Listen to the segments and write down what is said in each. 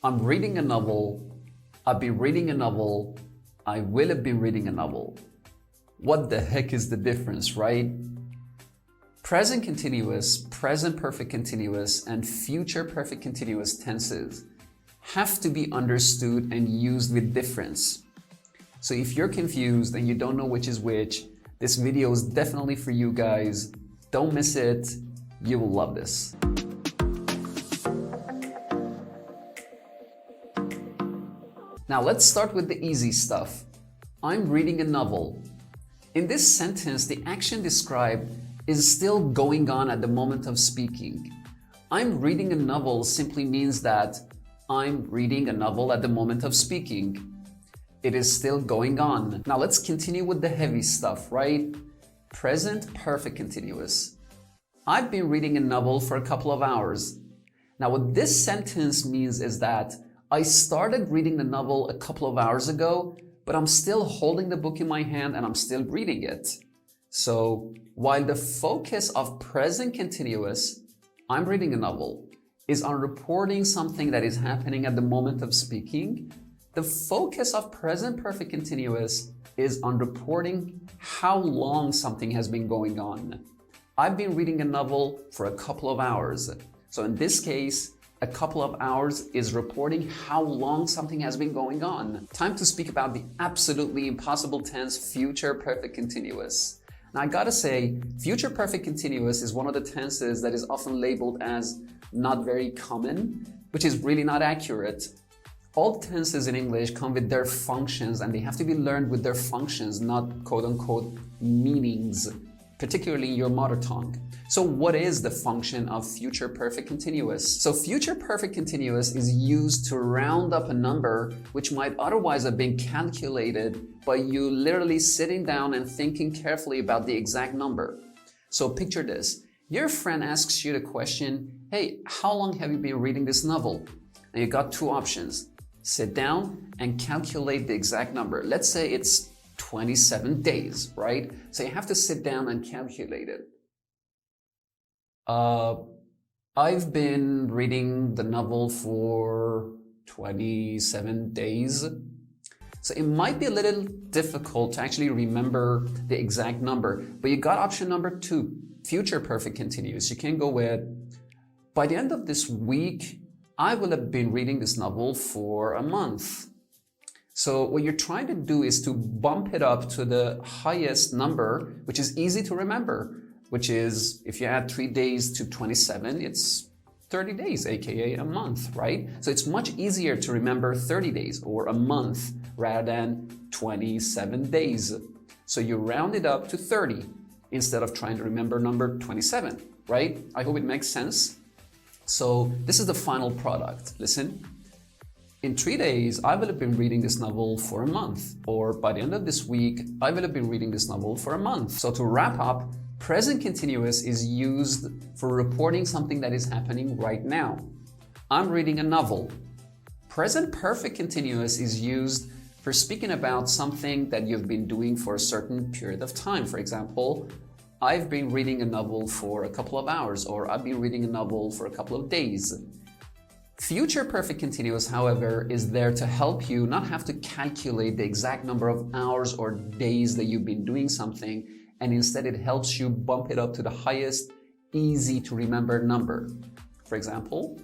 I'm reading a novel. I've been reading a novel. I will have been reading a novel. What the heck is the difference, right? Present continuous, present perfect continuous, and future perfect continuous tenses have to be understood and used with difference. So if you're confused and you don't know which is which, this video is definitely for you guys. Don't miss it. You will love this. Now let's start with the easy stuff. I'm reading a novel. In this sentence, the action described is still going on at the moment of speaking. I'm reading a novel simply means that I'm reading a novel at the moment of speaking. It is still going on. Now let's continue with the heavy stuff, right? Present perfect continuous. I've been reading a novel for a couple of hours. Now what this sentence means is that I started reading the novel a couple of hours ago, but I'm still holding the book in my hand and I'm still reading it. So while the focus of present continuous, I'm reading a novel, is on reporting something that is happening at the moment of speaking, the focus of present perfect continuous is on reporting how long something has been going on. I've been reading a novel for a couple of hours. So in this case, a couple of hours is reporting how long something has been going on. Time to speak about the absolutely impossible tense future perfect continuous. Now I gotta say, future perfect continuous is one of the tenses that is often labeled as not very common, which is really not accurate. All tenses in English come with their functions and they have to be learned with their functions, not quote-unquote meanings, particularly in your mother tongue. So what is the function of future perfect continuous? So future perfect continuous is used to round up a number which might otherwise have been calculated by you literally sitting down and thinking carefully about the exact number. So picture this. Your friend asks you the question, hey, how long have you been reading this novel? And you got two options. Sit down and calculate the exact number. Let's say it's 27 days, right? So you have to sit down and calculate it. I've been reading the novel for 27 days. So it might be a little difficult to actually remember the exact number, but you got option number 2, future perfect continuous. You can go with, by the end of this week, I will have been reading this novel for a month. So what you're trying to do is to bump it up to the highest number, which is easy to remember, which is if you add 3 days to 27, it's 30 days, aka a month, right? So it's much easier to remember 30 days or a month rather than 27 days. So you round it up to 30 instead of trying to remember number 27, right? I hope it makes sense. So this is the final product. Listen. In 3 days, I will have been reading this novel for a month, or by the end of this week, I will have been reading this novel for a month. So to wrap up, present continuous is used for reporting something that is happening right now. I'm reading a novel. Present perfect continuous is used for speaking about something that you've been doing for a certain period of time. For example, I've been reading a novel for a couple of hours, or I've been reading a novel for a couple of days. Future perfect continuous, however, is there to help you not have to calculate the exact number of hours or days that you've been doing something, and instead it helps you bump it up to the highest, easy to remember number. For example,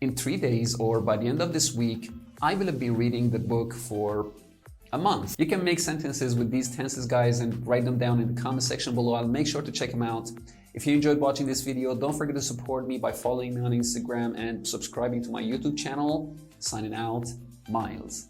in 3 days or by the end of this week, I will have been reading the book for a month. You can make sentences with these tenses, guys, and write them down in the comment section below. I'll make sure to check them out. If you enjoyed watching this video, don't forget to support me by following me on Instagram and subscribing to my YouTube channel. Signing out, Miles.